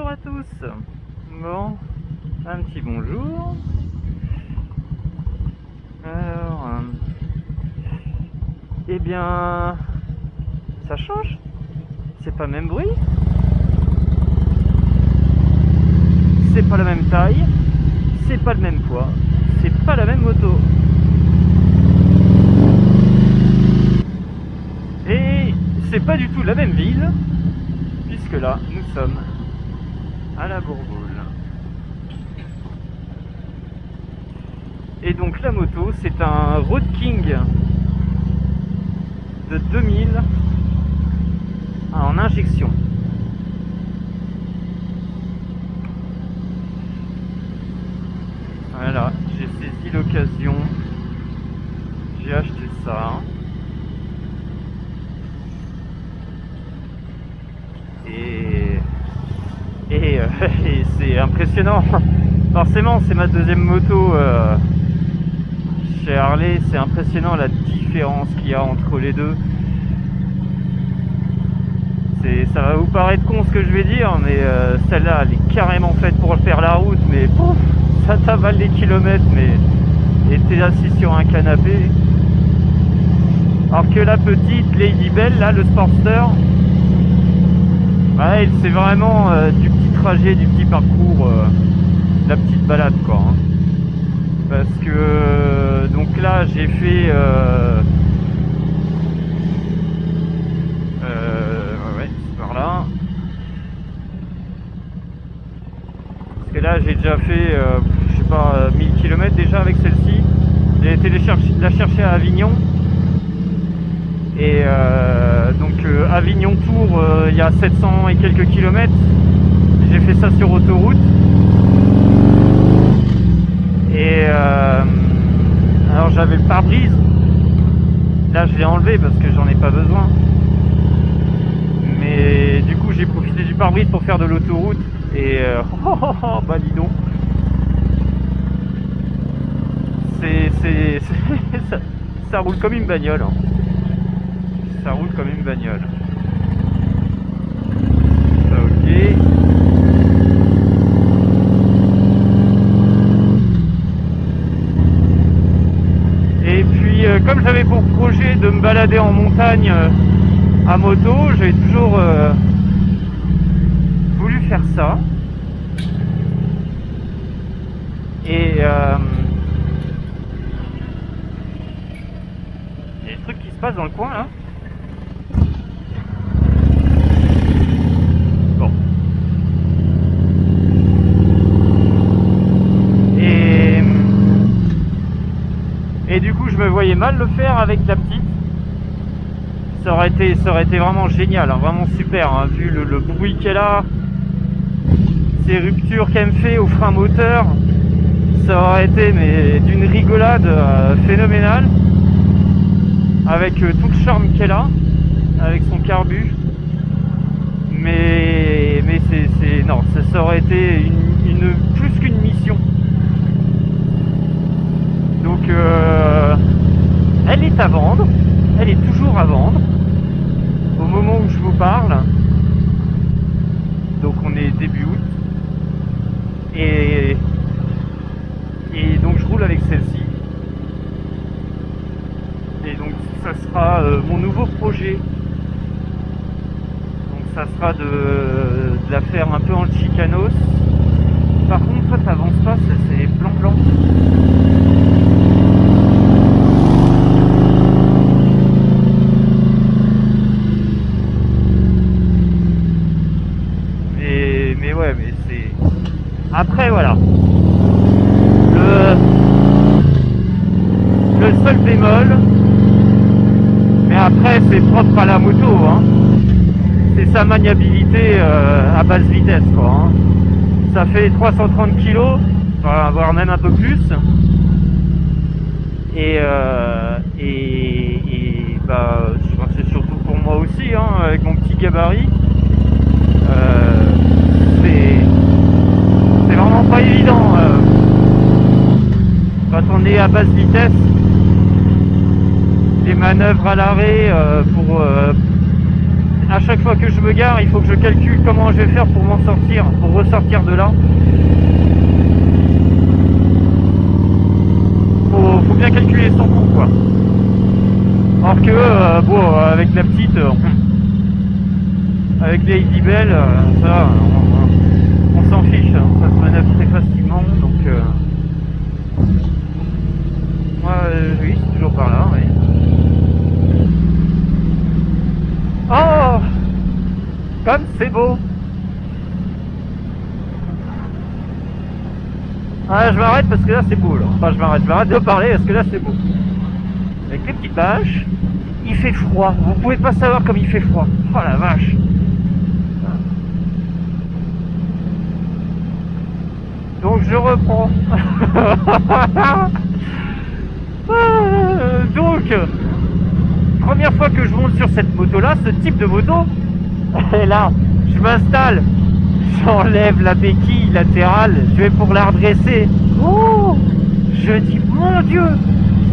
à tous. Bon, un petit bonjour. Alors, eh bien, ça change. C'est pas le même bruit. C'est pas la même taille. C'est pas le même poids. C'est pas la même moto. Et c'est pas du tout la même ville, puisque là, nous sommes à la Bourboule. Et donc la moto, c'est un Road King de 2000 en injection. Voilà, j'ai saisi l'occasion, j'ai acheté ça. Et c'est impressionnant. Forcément, c'est ma deuxième moto chez Harley. C'est impressionnant la différence qu'il y a entre les deux. Ça va vous paraître con ce que je vais dire, mais celle-là, elle est carrément faite pour faire la route. Mais pouf, ça t'avale les kilomètres, mais et t'es assis sur un canapé. Alors que la petite Lady Belle, là, le Sportster, ouais, c'est vraiment du petit trajet, du petit parcours, la petite balade quoi. Hein. Parce que donc là j'ai fait ouais, c'est par là. Parce que là j'ai déjà fait je sais pas 1000 km déjà avec celle-ci. J'ai été la chercher à Avignon. Et donc Avignon Tours, il y a 700 et quelques kilomètres. J'ai fait ça sur autoroute. Et alors j'avais le pare-brise. Là je l'ai enlevé parce que j'en ai pas besoin. Mais du coup j'ai profité du pare-brise pour faire de l'autoroute. Et bah dis donc. Ça roule comme une bagnole. Hein. Ça roule comme une bagnole. Ok. Et puis comme j'avais pour projet de me balader en montagne à moto, j'avais toujours voulu faire ça. Et il y a des trucs qui se passent dans le coin là. Et du coup je me voyais mal le faire avec la petite. Ça aurait été vraiment génial, hein, vraiment super, hein, vu le bruit qu'elle a, ces ruptures qu'elle me fait au frein moteur. Ça aurait été mais d'une rigolade phénoménale, avec tout le charme qu'elle a, avec son carbu. Mais non, ça aurait été une plus qu'une mission. Donc elle est à vendre, elle est toujours à vendre au moment où je vous parle. Donc on est début août et donc je roule avec celle-ci. Et donc ça sera mon nouveau projet. Donc ça sera de la faire un peu en chicanos. Par contre toi t'avances pas, c'est plan. Mais ouais, mais c'est... Après, voilà. Le seul bémol, mais après, c'est propre à la moto, hein. C'est sa maniabilité à basse vitesse, quoi. Hein. Ça fait 330 kg, voire même un peu plus. Et bah, je crois que c'est surtout pour moi aussi, hein, avec mon petit gabarit. C'est vraiment pas évident quand on est à basse vitesse, les manœuvres à l'arrêt pour à chaque fois que je me gare, il faut que je calcule comment je vais faire pour m'en sortir, pour ressortir de là. Faut bien calculer son coût, quoi. Alors que, bon, avec la petite, avec les Lady Bell, ça, on s'en fiche, hein, ça se manœuvre très facilement, donc... oui, c'est toujours par là, oui. Oh, comme c'est beau. Ah, je m'arrête parce que là c'est beau là. Enfin, je m'arrête de parler parce que là c'est beau. Avec les petites bâches, il fait froid. Vous pouvez pas savoir comme il fait froid. Oh la vache. Donc je reprends. Donc, première fois que je monte sur cette moto là, ce type de moto, et là, je m'installe, j'enlève la béquille latérale, je vais pour la redresser. Oh, je dis mon Dieu,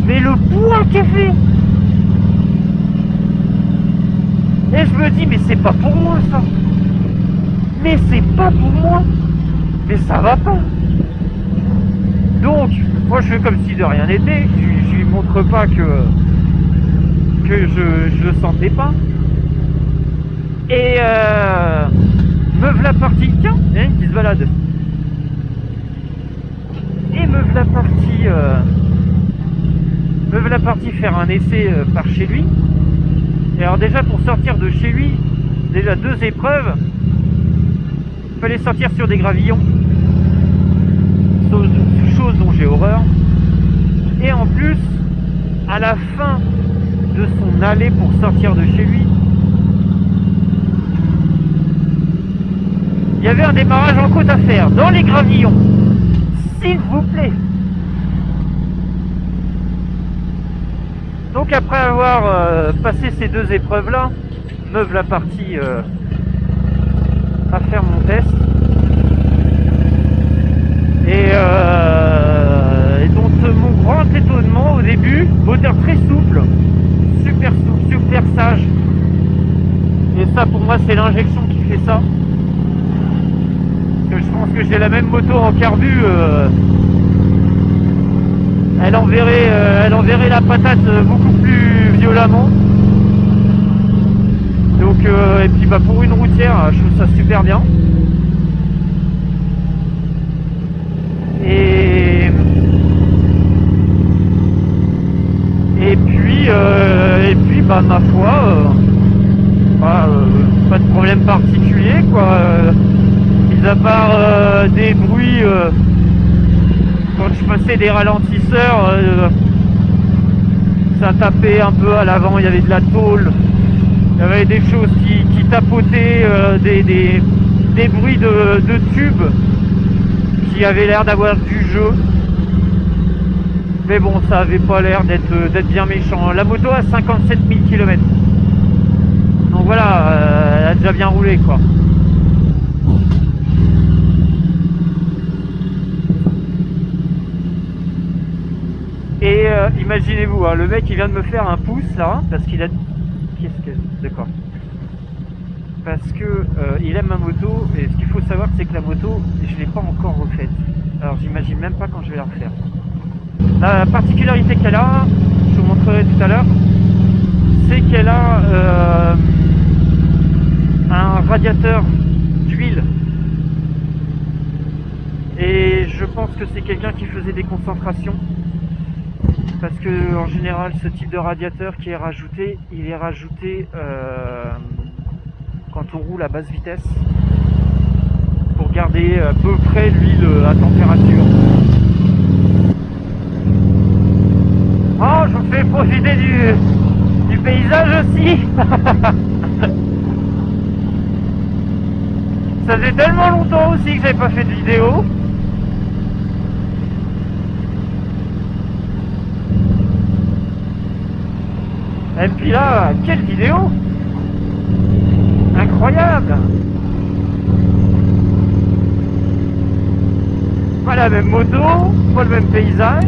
mais le poids qu'elle fait. Et je me dis mais c'est pas pour moi ça. Mais c'est pas pour moi. Mais ça va pas. Donc, moi je fais comme si de rien n'était, je lui montre pas que je le sentais pas. Et me v'là partie, tiens, il y en a une qui se balade. Et me v'là partie faire un essai par chez lui. Et alors déjà pour sortir de chez lui, déjà 2 épreuves, il fallait sortir sur des gravillons, chose dont j'ai horreur. Et en plus, à la fin de son allée pour sortir de chez lui, il y avait un démarrage en côte à faire dans les gravillons. S'il vous plaît. Donc après avoir passé ces 2 épreuves là, me v'là partie à faire mon test. Et donc mon grand étonnement au début, moteur très souple, super sage. Et ça pour moi c'est l'injection qui fait ça. Parce que je pense que j'ai la même moto en carbu. Elle enverrait la patate beaucoup plus violemment. Donc et puis bah pour une routière, je trouve ça super bien. Et puis bah ma foi, pas de problème particulier quoi. Mis à part des bruits quand je passais des ralentisseurs, ça tapait un peu à l'avant, il y avait de la tôle, il y avait des choses qui tapotaient, des bruits de tubes qui avaient l'air d'avoir du jeu. Mais bon, ça avait pas l'air d'être bien méchant. La moto a 57 000 km. Donc voilà, elle a déjà bien roulé quoi. Et imaginez-vous, hein, le mec il vient de me faire un pouce là, parce qu'il a... Qu'est-ce que... D'accord. Parce que il aime ma moto, et ce qu'il faut savoir c'est que la moto, je l'ai pas encore refaite. Alors j'imagine même pas quand je vais la refaire. La particularité qu'elle a, je vous montrerai tout à l'heure, c'est qu'elle a un radiateur d'huile. Et je pense que c'est quelqu'un qui faisait des concentrations. Parce que en général ce type de radiateur qui est rajouté, il est rajouté quand on roule à basse vitesse pour garder à peu près l'huile à température. Oh, je vous fais profiter du paysage aussi. Ça faisait tellement longtemps aussi que j'avais pas fait de vidéo. Et puis là, quelle vidéo! Incroyable! Pas la même moto, pas le même paysage.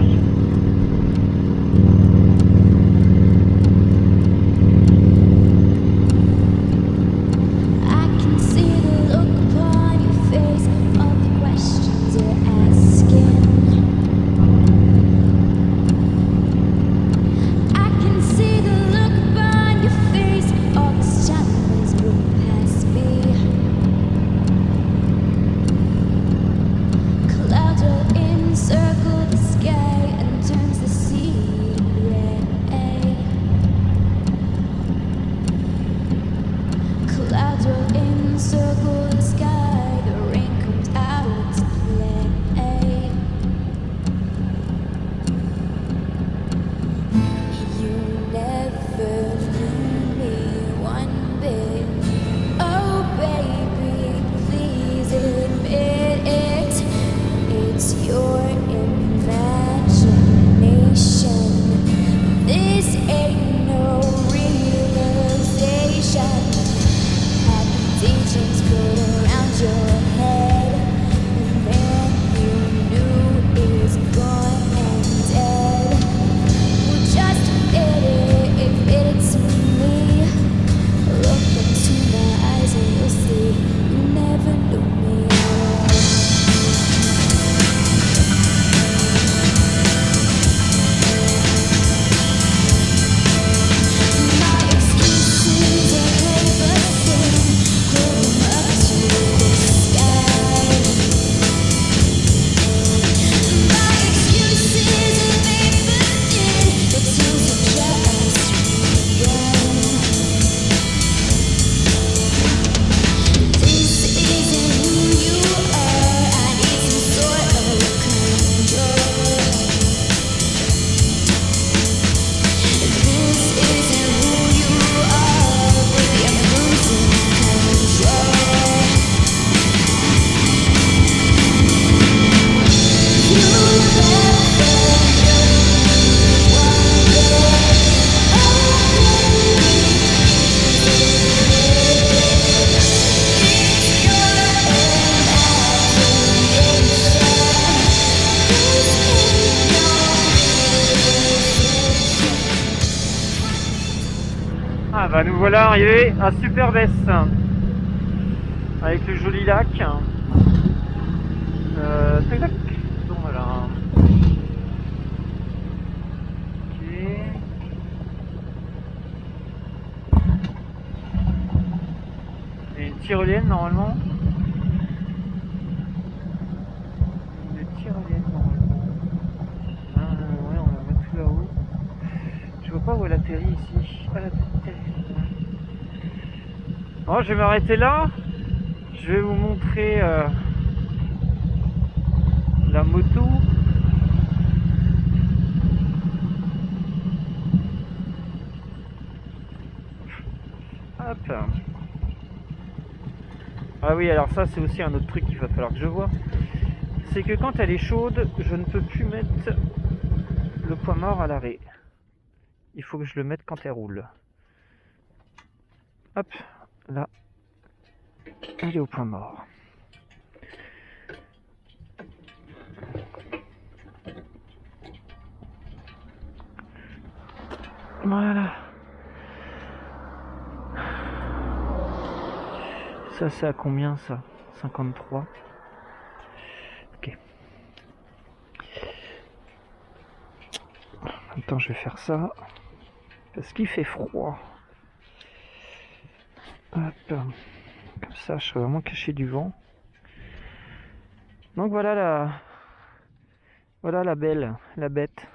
Bah nous voilà arrivés à Superbès avec le joli lac. Tac tac. Donc voilà. Ok. Et une tyrolienne normalement. Une tyrolienne normalement. Ah ouais, on la voit tout là-haut. Je vois pas où elle atterrit ici. Ah, elle atterrit. Bon, je vais m'arrêter là. Je vais vous montrer la moto. Hop. Ah oui, alors ça c'est aussi un autre truc qu'il va falloir que je vois. C'est que quand elle est chaude, je ne peux plus mettre le poids mort à l'arrêt. Il faut que je le mette quand elle roule. Hop, là, elle est au point mort. Voilà. Ça c'est à combien ça? 53. Ok. Attends, je vais faire ça. Parce qu'il fait froid. Hop. Comme ça, je serai vraiment caché du vent. Donc voilà la belle, la bête.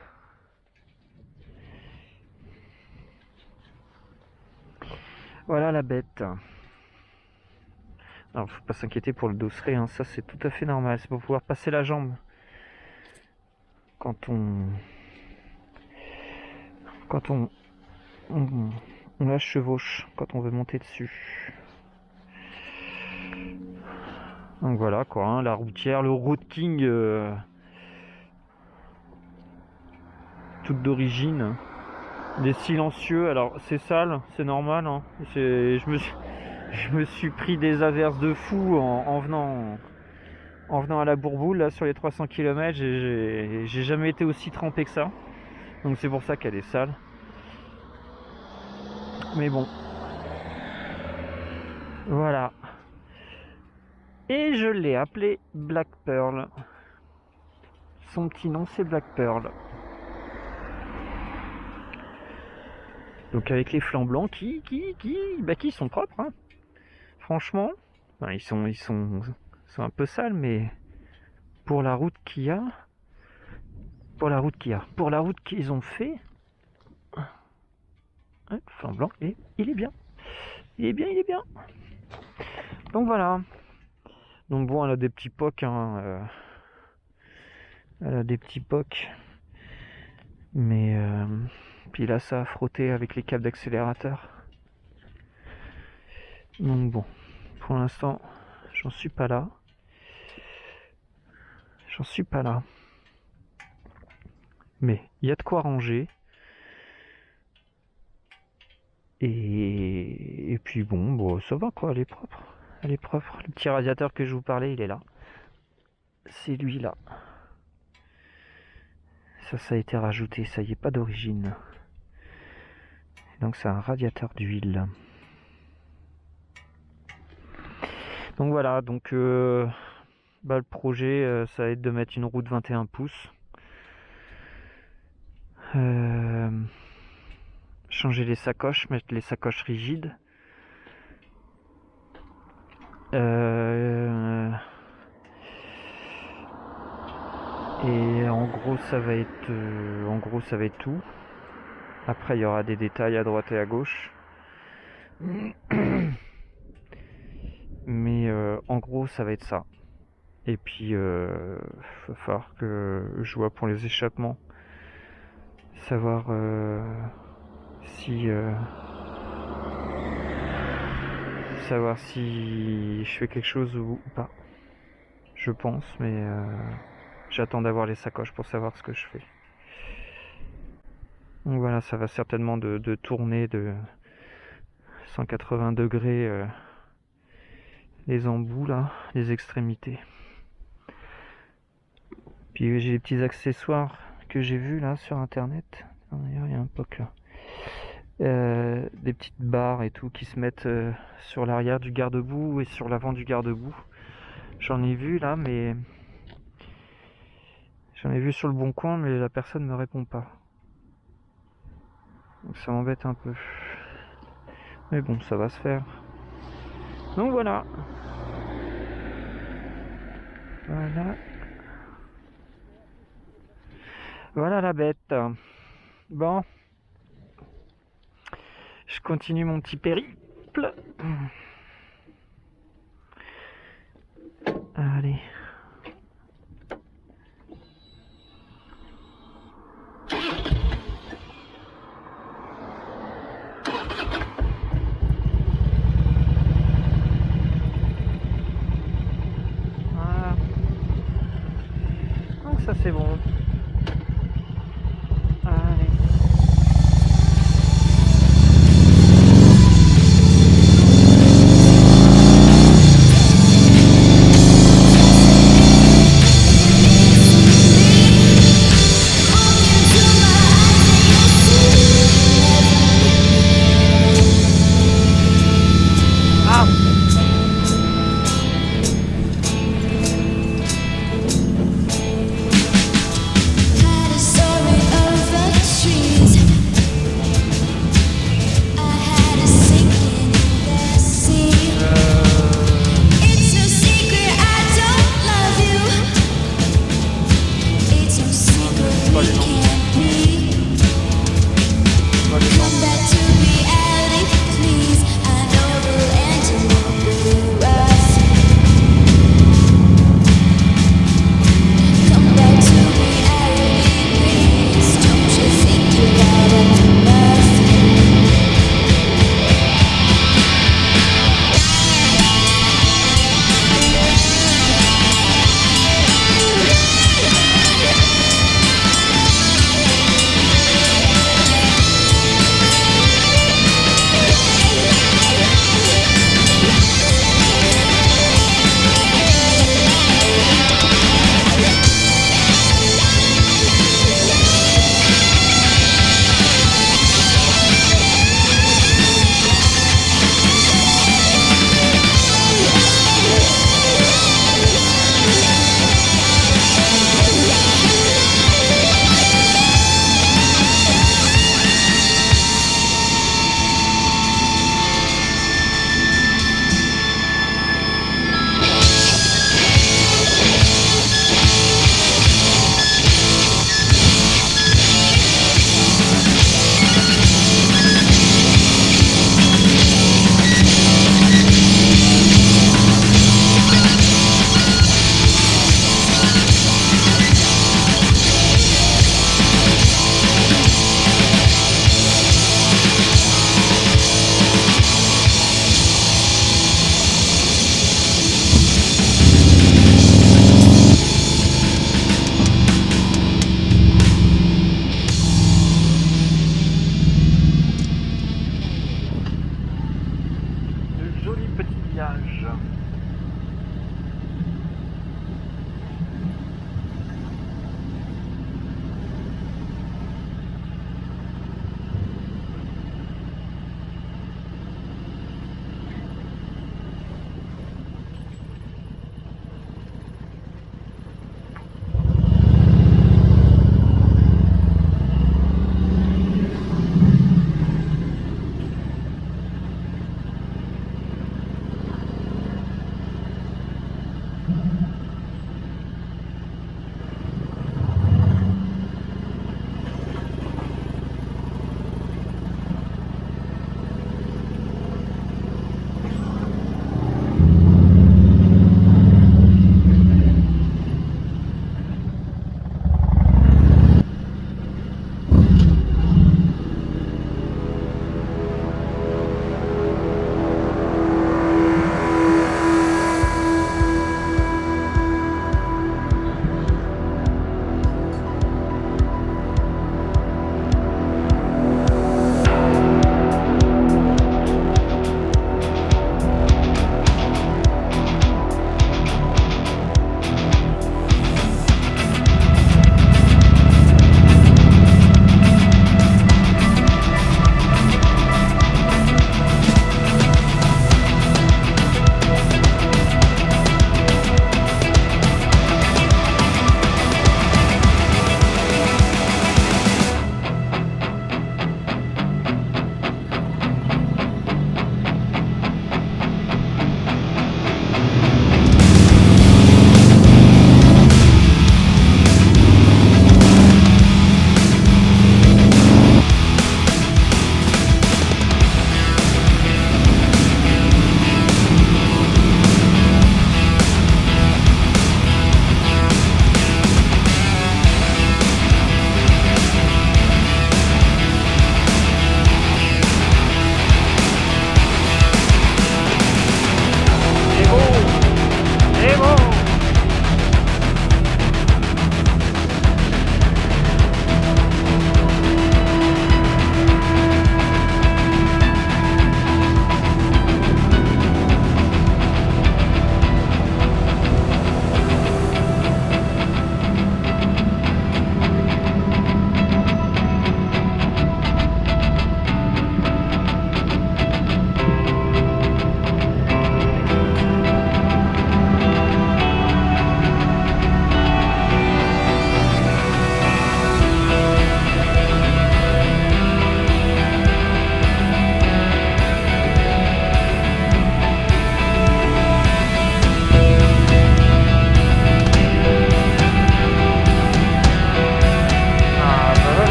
Voilà la bête. Alors, faut pas s'inquiéter pour le dosseret, hein. Ça c'est tout à fait normal. C'est pour pouvoir passer la jambe quand on on la chevauche, quand on veut monter dessus. Donc voilà quoi, hein, la routière, le Road King, toute d'origine. Les silencieux, alors c'est sale, c'est normal. Hein. Je me suis pris des averses de fou en venant à la Bourboule là, sur les 300 km. J'ai jamais été aussi trempé que ça. Donc c'est pour ça qu'elle est sale. Mais bon. Voilà. Et je l'ai appelé Black Pearl. Son petit nom c'est Black Pearl. Donc avec les flancs blancs qui sont propres. Hein. Franchement, ben, ils sont un peu sales, mais pour la route qu'il y a, pour la route qu'ils ont fait, le flanc blanc, il est bien. Il est bien. Donc voilà. Donc bon, elle a des petits pocs, hein, elle a des petits pocs, mais puis là ça a frotté avec les câbles d'accélérateur. Donc bon, pour l'instant, j'en suis pas là. Mais il y a de quoi ranger. Et puis bon, ça va quoi, elle est propre. Le petit radiateur que je vous parlais, il est là. C'est lui là. Ça a été rajouté, ça y est, pas d'origine. Donc c'est un radiateur d'huile. Donc voilà, le projet, ça va être de mettre une roue de 21 pouces. Changer les sacoches, mettre les sacoches rigides. Et en gros ça va être tout. Après il y aura des détails à droite et à gauche. Mais en gros ça va être ça. Et puis il va falloir que je vois pour les échappements. Savoir si je fais quelque chose ou pas. Je pense, mais j'attends d'avoir les sacoches pour savoir ce que je fais. Donc voilà, ça va certainement de tourner de 180 degrés les embouts là, les extrémités. Puis j'ai des petits accessoires que j'ai vus là sur internet. D'ailleurs, il y a un POC là. des petites barres et tout qui se mettent sur l'arrière du garde-boue et sur l'avant du garde-boue. J'en ai vu là, mais j'en ai vu sur le bon coin, mais la personne me répond pas. Donc ça m'embête un peu. Mais bon, ça va se faire. Donc voilà. Voilà. Voilà la bête. Bon. Je continue mon petit périple. Allez. Voilà. Donc ça c'est bon. Allez.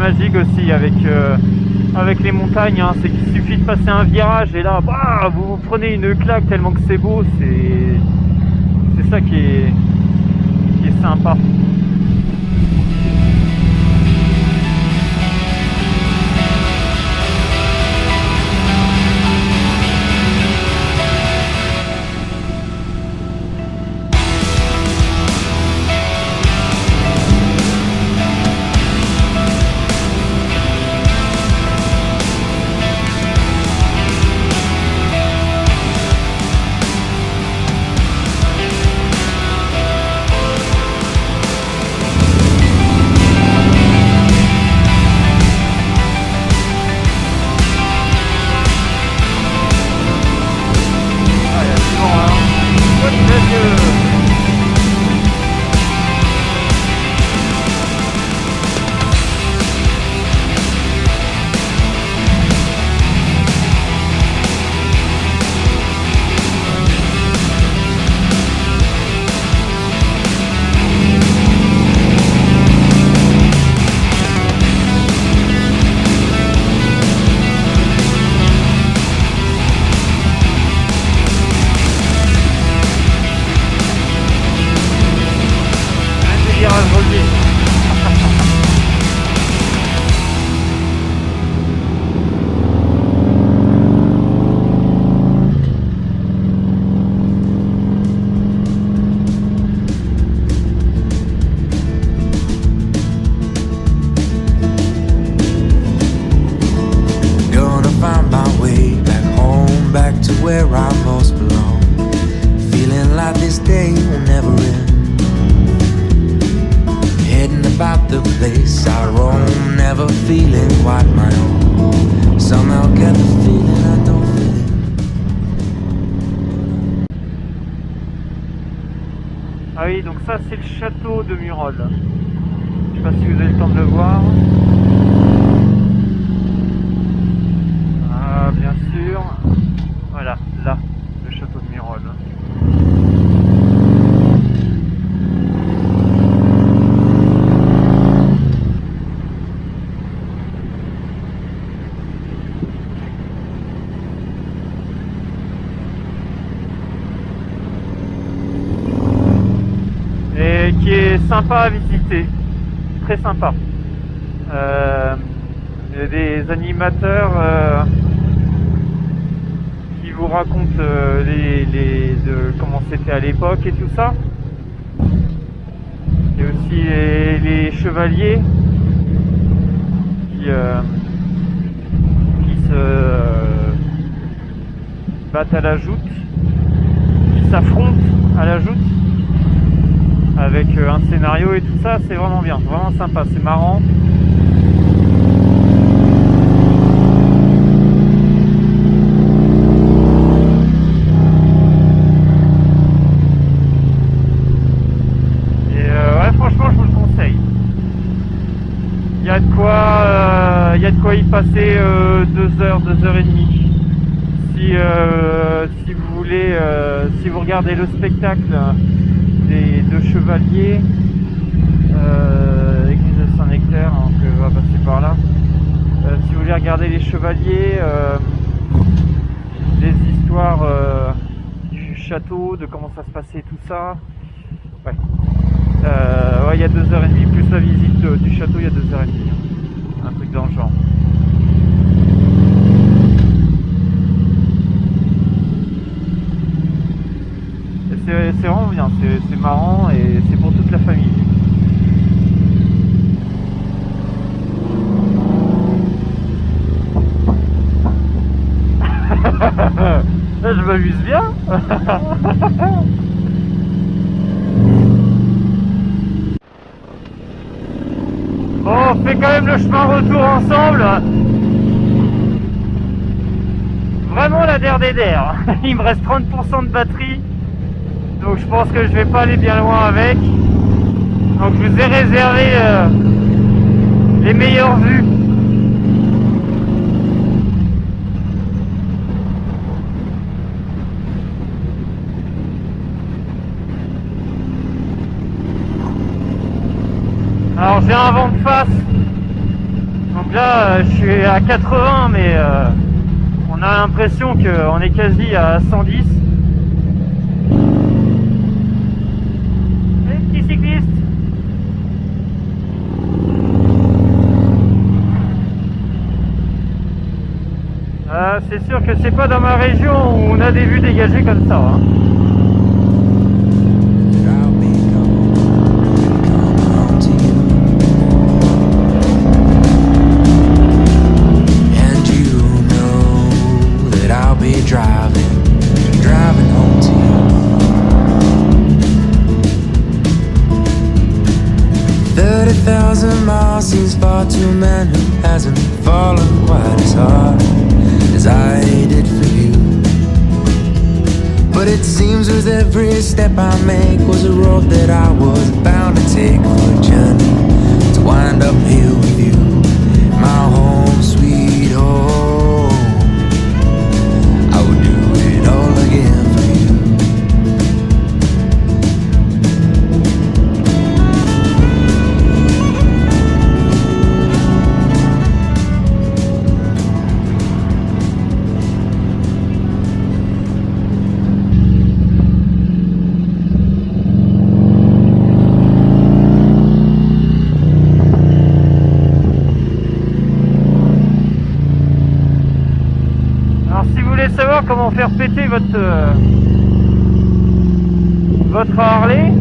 magique aussi avec les montagnes, hein. C'est qu'il suffit de passer un virage et là, bah, vous prenez une claque tellement que c'est beau. C'est ça qui est sympa. Where I most belong, feeling like this day will never end. Heading about the place I roam, never feeling quite my own. Somehow get the feeling I don't fit in. Ah oui, donc ça c'est le château de Murol. Je sais pas si vous avez le temps de le voir. Ah, bien sûr. Voilà, là, le château de Murol. Et qui est sympa à visiter, très sympa. Il y a des animateurs vous raconte comment c'était à l'époque et tout ça. Et aussi les chevaliers qui se battent à la joute, qui s'affrontent à la joute avec un scénario et tout ça. C'est vraiment bien, vraiment sympa, c'est marrant. Il y a de quoi y passer 2 heures, 2 heures et demie. Si vous voulez, si vous regardez le spectacle des deux chevaliers, église de Saint-Nectaire, donc on va passer par là. Si vous voulez regarder les chevaliers, les histoires du château, de comment ça se passait, tout ça. Ouais. Ouais, il y a 2 heures et demie, plus la visite du château, il y a 2 heures et demie. Un truc dans le genre. C'est vraiment bien, c'est marrant et c'est pour toute la famille. Là, je m'amuse bien. Bon, on fait quand même le chemin retour ensemble. Vraiment la der des der. Il me reste 30% de batterie. Donc je pense que je vais pas aller bien loin avec. Donc je vous ai réservé les meilleures vues. Alors j'ai un vent de face Là, je suis à 80, mais on a l'impression qu'on est quasi à 110. Les petits cyclistes. C'est sûr que c'est pas dans ma région où on a des vues dégagées comme ça. Hein. Driving home to you. 30,000 miles seems far to a man who hasn't fallen quite as hard as I did for you. But it seems with every step I make was a road that I was bound to take for a journey to wind up here with you, my home sweet home. I would do it all again for you. Savoir comment faire péter votre Harley.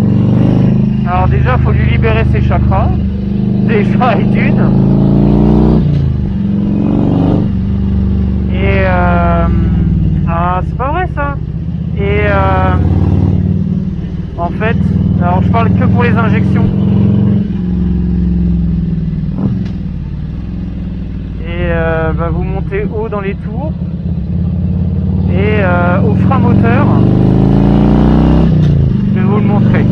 Alors déjà faut lui libérer ses chakras déjà et d'une, et c'est pas vrai ça. Et en fait, alors je parle que pour les injections, et vous montez haut dans les tours. Et au frein moteur, je vais vous le montrer.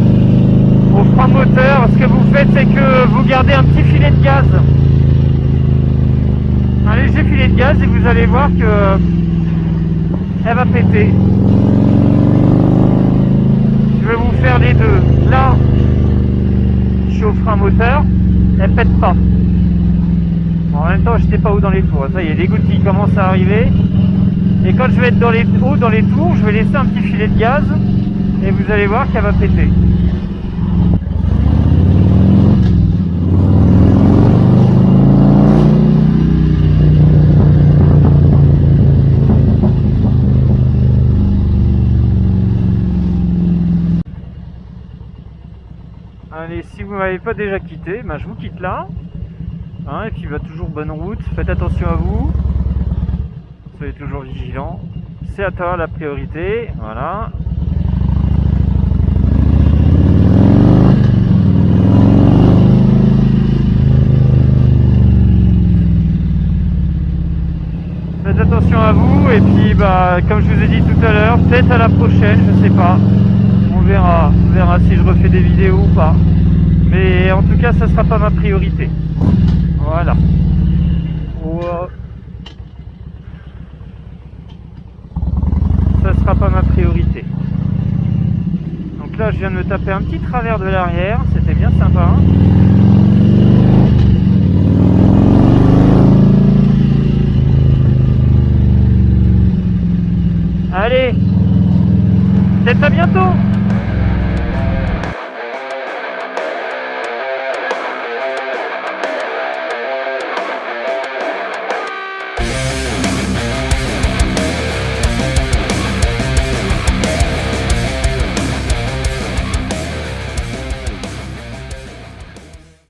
Au frein moteur, ce que vous faites, c'est que vous gardez un petit filet de gaz, un léger filet de gaz, et vous allez voir que elle va péter. Je vais vous faire les deux. Là, je suis au frein moteur, elle pète pas. En même temps, j'étais pas haut dans les tours. Ça y est, les gouttes qui commencent à arriver. Et quand je vais être dans les tours, je vais laisser un petit filet de gaz et vous allez voir qu'elle va péter. Allez, si vous ne m'avez pas déjà quitté, ben je vous quitte là. Hein, et puis toujours bonne route, faites attention à vous. Soyez toujours vigilants. C'est à toi la priorité. Voilà. Faites attention à vous. Et puis comme je vous ai dit tout à l'heure, peut-être à la prochaine, je sais pas. On verra si je refais des vidéos ou pas. Mais en tout cas, ça sera pas ma priorité. Voilà. Ça sera pas ma priorité. Donc là je viens de me taper un petit travers de l'arrière, c'était bien sympa. Allez, peut-être à bientôt.